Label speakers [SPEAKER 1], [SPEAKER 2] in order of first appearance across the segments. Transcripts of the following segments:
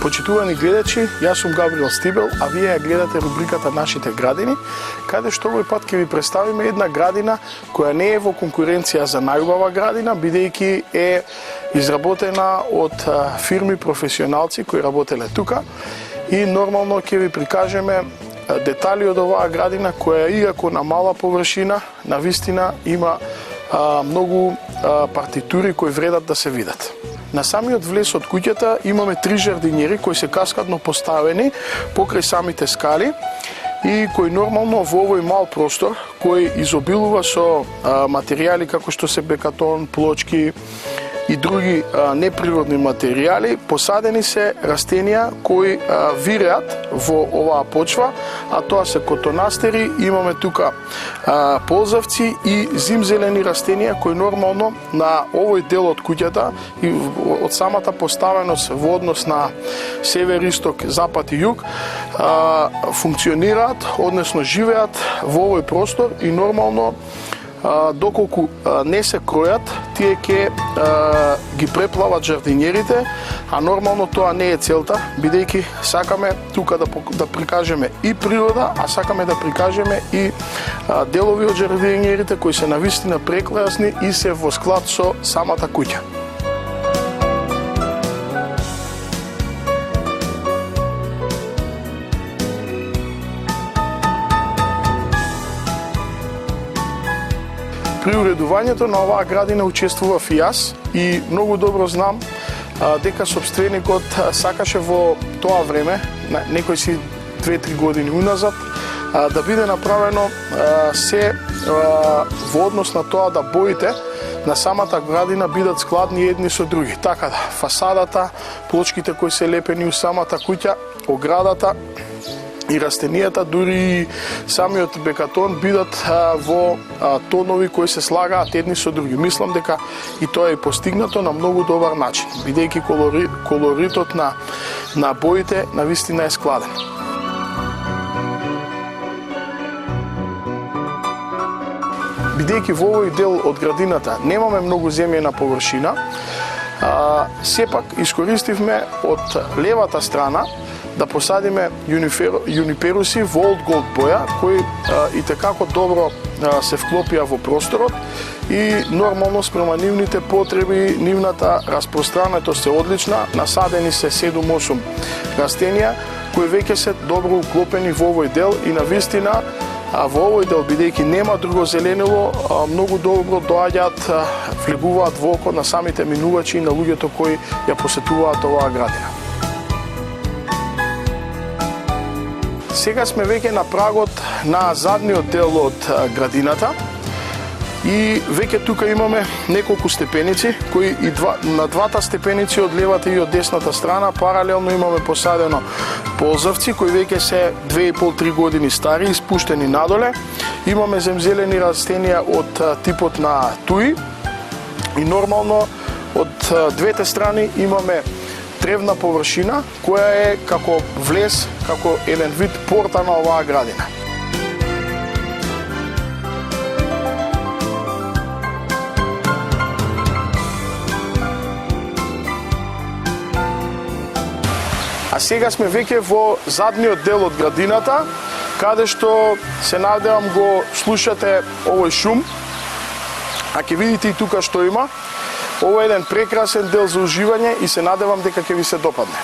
[SPEAKER 1] Почитувани гледачи, јас сум Габриел Стибел, а вие ја гледате рубриката Нашите градини, каде што овој пат ќе ви представиме една градина која не е во конкуренција за најубава градина, бидејќи е изработена од фирми професионалци кои работеле тука и нормално ќе ви прикажеме детали од оваа градина која иако на мала површина, навистина има многу партитури кои вредат да се видат. На самиот влез од куќата имаме 3 жардинјери кои се каскадно поставени покрај самите скали и кои нормално во овој мал простор кој изобилува со материјали како што се бекатон, плочки и други неприродни материјали, посадени се растенија кои виреат во оваа почва, а тоа се котонастери, имаме тука ползавци и зимзелени растенија кои нормално на овој дел од куќата и од самата поставеност во однос на север, исток, запад и југ функционираат, односно живеат во овој простор и нормално доколку не се кројат, тие ќе ги преплават жардинјерите, а нормално тоа не е целта, бидејќи сакаме тука да прикажеме и природа, а сакаме да прикажеме и делови од жардинјерите кои се навистина прекрасни и се во склад со самата куќа. При уредувањето на оваа градина учествував и јас и многу добро знам дека собственикот сакаше во тоа време, некои си 2-3 години уназад, да биде направено се во однос на тоа да боите на самата градина бидат складни едни со други. Така да, фасадата, плочките кои се лепени у самата куќа, оградата и растенијата, дури и самиот бекатон бидат во тонови кои се слагаат едни со други. Мислам дека и тоа е постигнато на многу добар начин, бидејќи колоритот на боите навистина е складен. Бидејќи во овој дел од градината немаме многу земјена површина, сепак искористивме од левата страна да посадиме јуниперуси во Old Gold боја, кои и tekako добро се вклопија во просторот и нормално спрема нивните потреби, нивната распространетост е одлична, насадени се 7-8 растенија кои веќе се добро уклопени во овој дел и навистина во овој дел, бидејќи нема друго зеленило, многу добро доаѓаат, влегуваат во око на самите минувачи и на луѓето кои ја посетуваат оваа градина. Сега сме веќе на прагот на задниот дел од градината и веќе тука имаме неколку степеници кои и на двата степеници од левата и од десната страна паралелно имаме посадено ползавци кои веќе се 2,5-3 години стари, испуштени надоле. Имаме земзелени растенија од типот на туи и нормално од двете страни имаме древна површина која е како влез, како еден вид порта на оваа градина. А сега сме веќе во задниот дел од градината, каде што се надевам го слушате овој шум, а ќе видите и тука што има. Ова е еден прекрасен дел за уживање и се надевам дека ќе ви се допадне.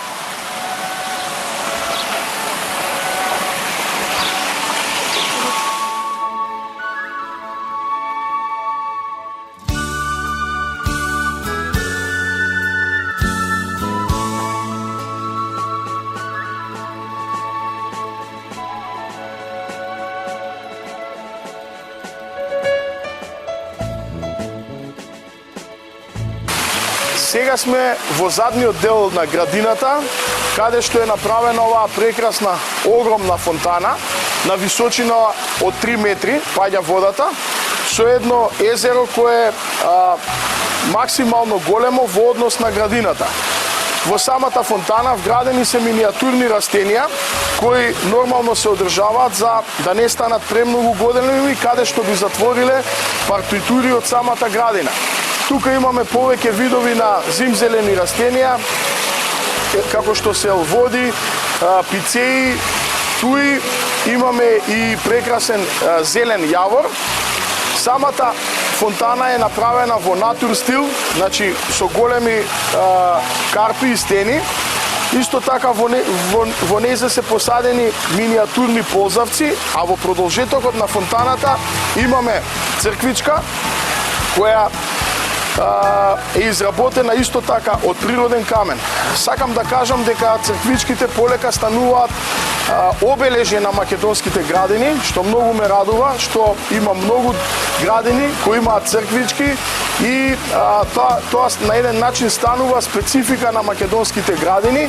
[SPEAKER 1] Сега сме во задниот дел на градината, каде што е направена оваа прекрасна, огромна фонтана, на височина од 3 метри паѓа водата, со едно езеро кое е максимално големо во однос на градината. Во самата фонтана вградени се миниатурни растенија, кои нормално се одржаваат за да не станат премногу големи, каде што би затвориле партитури од самата градина. Тука имаме повеќе видови на зимзелени растенија, како што се елводи, пицеи, туи имаме и прекрасен зелен јавор. Самата фонтана е направена во натур стил, значи со големи карпи и стени. Исто така во нејзе се посадени миниатурни ползавци, а во продолжетокот на фонтаната имаме црквичка која е изработена исто така од природен камен. Сакам да кажам дека црквичките полека стануваат обележје на македонските градини, што многу ме радува, што има многу градини кои имаат црквички и тоа на еден начин станува специфика на македонските градини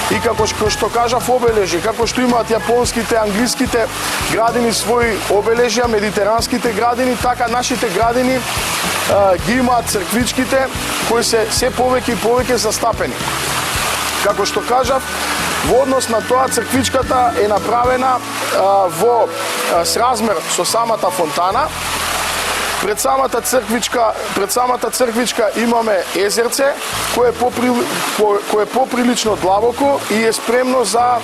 [SPEAKER 1] и како што кажав обележје, како што имаат јапонските, англиските градини своји обележја, медитеранските градини, така нашите градини ги имаат црквичките кои се повеќе и повеќе застапени. Како што кажав, во однос на тоа црквичката е направена во сразмер со самата фонтана. Пред самата црквичка имаме езерце кое е поприлично длабоко и е спремно за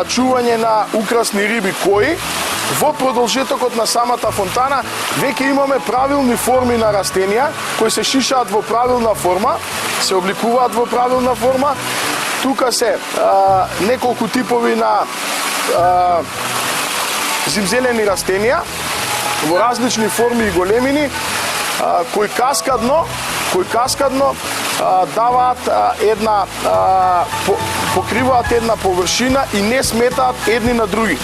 [SPEAKER 1] чување на украсни риби кои. Во продолжетокот на самата фонтана веќе имаме правилни форми на растенија кои се шишаат во правилна форма, се обликуваат во правилна форма. Тука се неколку типови на зимзелени растенија во различни форми и големини кои каскадно даваат покриваат една површина и не сметаат едни на други.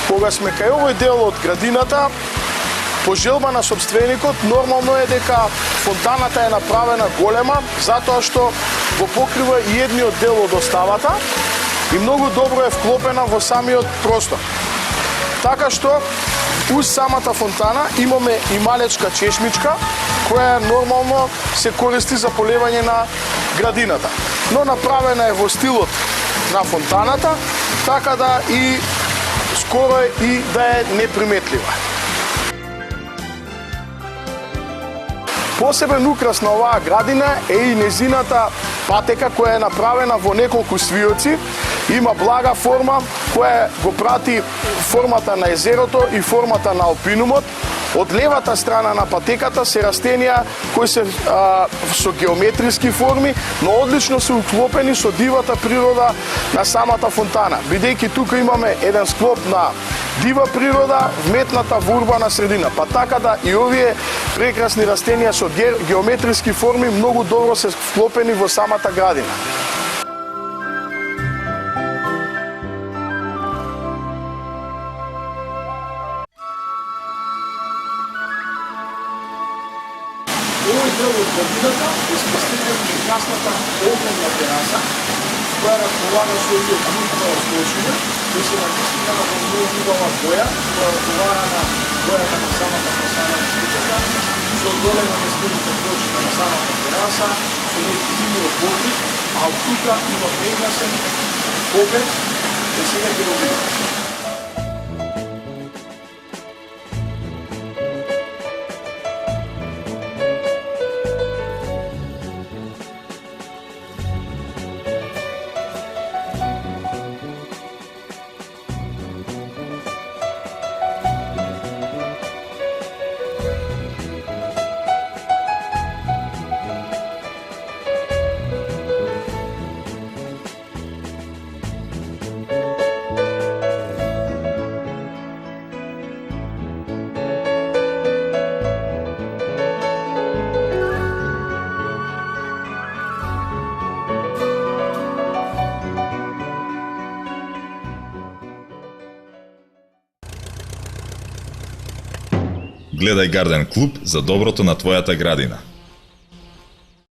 [SPEAKER 1] Кога сме кај овој дел од градината, по желба на собственикот, нормално е дека фонтаната е направена голема, затоа што го покрива и едниот дел од оставата и многу добро е вклопена во самиот простор. Така што, уз самата фонтана имаме и малечка чешмичка, која нормално се користи за полевање на градината. Но направена е во стилот на фонтаната, така да и скоро и да е неприметлива. Посебен украс на оваа градина е и незината патека која е направена во неколку свиоци. Има блага форма која го прати формата на езерото и формата на алпинумот. Од левата страна на патеката се растенија кои се со геометриски форми, но одлично се уклопени со дивата природа на самата фонтана. Бидејќи тука имаме еден склоп на дива природа вметната во урбана средина. Па така да и овие прекрасни растенија со геометриски форми многу добро се вклопени во самата градина. Овој дел од градината е сместена прекрасната огромна тераса, која располага со овие грунтова оскочина, кои се натискана во многу убава боја, која одговара на бојата на самата фасада на куќата, со голема местените плочина на самата тераса, со neki зимиот покрив, а од тука има прекрасен поглед и сега ќе го видите.
[SPEAKER 2] Гледај Гарден Клуб за доброто на твојата градина.